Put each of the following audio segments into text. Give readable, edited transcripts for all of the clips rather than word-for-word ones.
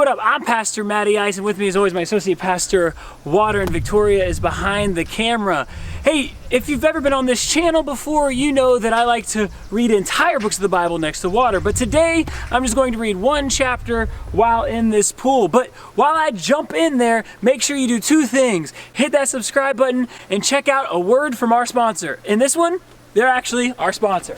what up? I'm Pastor Mattie Ice, and with me as always my associate pastor, Water, and Victoria is behind the camera. Hey, if you've ever been on this channel before, you know that I like to read entire books of the Bible next to water. But today, I'm just going to read one chapter while in this pool. But while I jump in there, make sure you do two things. Hit that subscribe button and check out a word from our sponsor. In this one, they're actually our sponsor.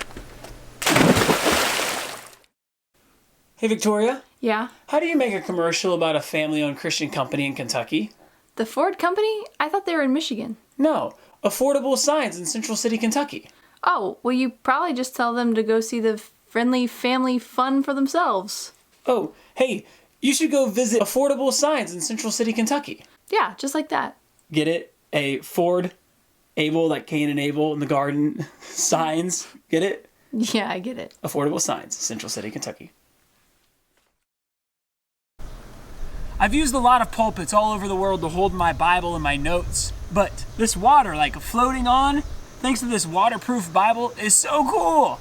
Hey, Victoria. Yeah? How do you make a commercial about a family-owned Christian company in Kentucky? The Ford Company? I thought they were in Michigan. No, Affordable Signs in Central City, Kentucky. Oh, well, you probably just tell them to go see the friendly family fun for themselves. Oh, hey, you should go visit Affordable Signs in Central City, Kentucky. Yeah, just like that. Get it? A Ford, Abel, like Cain and Abel in the garden, signs. Get it? Yeah, I get it. Affordable Signs, Central City, Kentucky. I've used a lot of pulpits all over the world to hold my Bible and my notes, but this water, like floating on, thanks to this waterproof Bible, is so cool.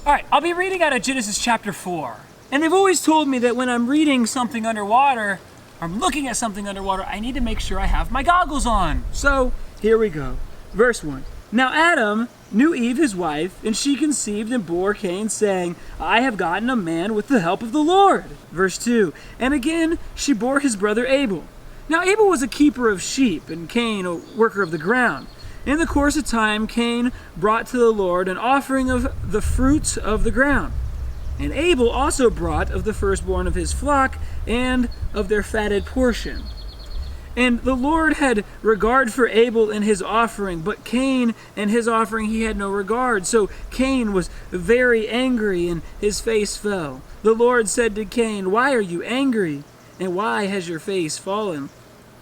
All right, I'll be reading out of Genesis chapter 4. And they've always told me that when I'm reading something underwater, or I'm looking at something underwater, I need to make sure I have my goggles on. So, here we go. Verse 1. Now Adam knew Eve his wife, and she conceived and bore Cain, saying, I have gotten a man with the help of the Lord. Verse 2. And again she bore his brother Abel. Now Abel was a keeper of sheep, and Cain a worker of the ground. In the course of time, Cain brought to the Lord an offering of the fruit of the ground. And Abel also brought of the firstborn of his flock and of their fatted portion. And the Lord had regard for Abel and his offering, but Cain and his offering he had no regard. So Cain was very angry, and his face fell. The Lord said to Cain, Why are you angry? And why has your face fallen?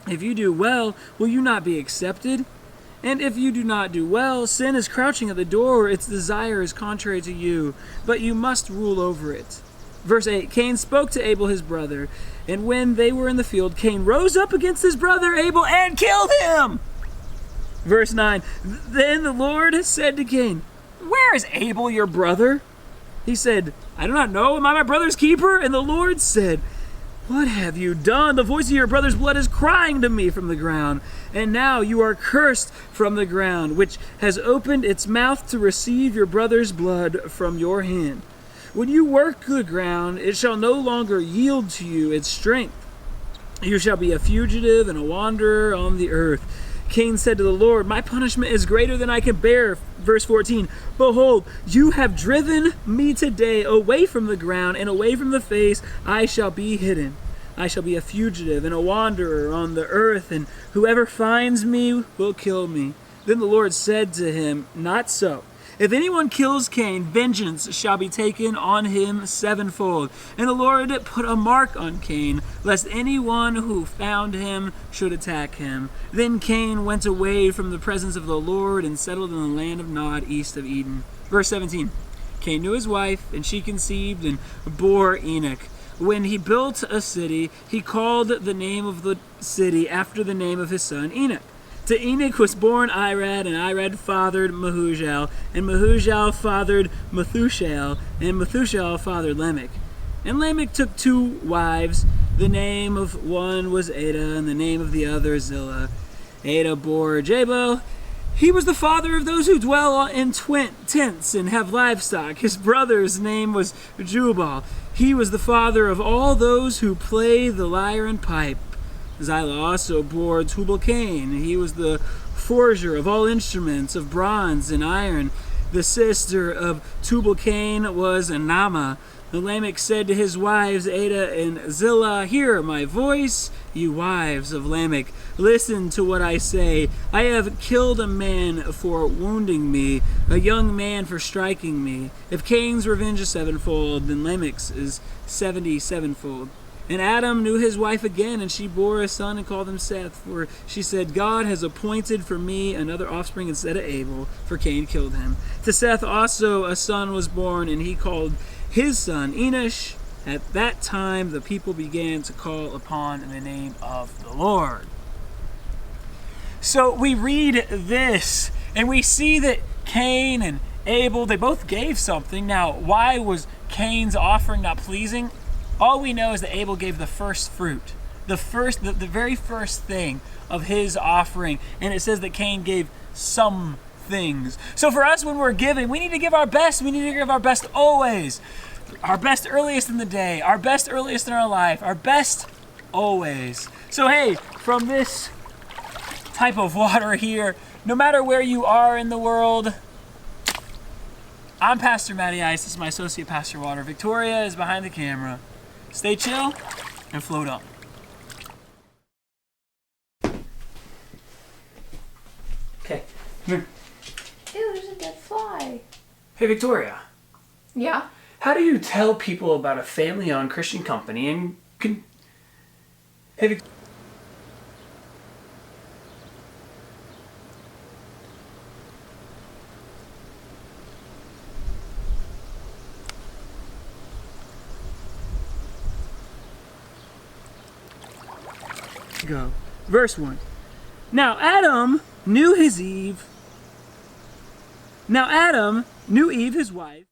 If you do well, will you not be accepted? And if you do not do well, sin is crouching at the door, its desire is contrary to you, but you must rule over it. Verse 8, Cain spoke to Abel his brother, and when they were in the field, Cain rose up against his brother Abel and killed him. Verse 9, Then the Lord said to Cain, Where is Abel your brother? He said, I do not know, am I my brother's keeper? And the Lord said, What have you done? The voice of your brother's blood is crying to me from the ground. And now you are cursed from the ground, which has opened its mouth to receive your brother's blood from your hand. When you work the ground, it shall no longer yield to you its strength. You shall be a fugitive and a wanderer on the earth. Cain said to the Lord, My punishment is greater than I can bear. Verse 14, Behold, you have driven me today away from the ground, and away from the face I shall be hidden. I shall be a fugitive and a wanderer on the earth, and whoever finds me will kill me. Then the Lord said to him, Not so. If anyone kills Cain, vengeance shall be taken on him sevenfold. And the Lord put a mark on Cain, lest anyone who found him should attack him. Then Cain went away from the presence of the Lord and settled in the land of Nod, east of Eden. Verse 17, Cain knew his wife, and she conceived and bore Enoch. When he built a city, he called the name of the city after the name of his son Enoch. To Enoch was born Irad, and Irad fathered Mehujael, and Mehujael fathered Methusael, and Methusael fathered Lamech. And Lamech took two wives. The name of one was Ada, and the name of the other Zillah. Ada bore Jabal. He was the father of those who dwell in tents and have livestock. His brother's name was Jubal. He was the father of all those who play the lyre and pipe. Zillah also bore Tubal-Cain. He was the forger of all instruments of bronze and iron. The sister of Tubal-Cain was Naamah. And Lamech said to his wives Ada and Zillah, Hear my voice, you wives of Lamech. Listen to what I say. I have killed a man for wounding me, a young man for striking me. If Cain's revenge is sevenfold, then Lamech's is 77-fold. And Adam knew his wife again, and she bore a son and called him Seth, for she said, God has appointed for me another offspring instead of Abel, for Cain killed him. To Seth also a son was born, and he called his son Enosh. At that time the people began to call upon the name of the Lord. So we read this, and we see that Cain and Abel, they both gave something. Now, why was Cain's offering not pleasing? All we know is that Abel gave the first fruit, the very first thing of his offering. And it says that Cain gave some things. So for us, when we're giving, we need to give our best. We need to give our best always. Our best earliest in the day, our best earliest in our life, our best always. So hey, from this type of water here, no matter where you are in the world, I'm Pastor Mattie Ice. This is my associate pastor, Water. Victoria is behind the camera. Stay chill and float up. Okay, come here. Ew, there's a dead fly. Hey, Victoria. Yeah? How do you tell people about a family-owned Christian company and Hey, Go. Verse 1. Now Adam knew Eve, his wife.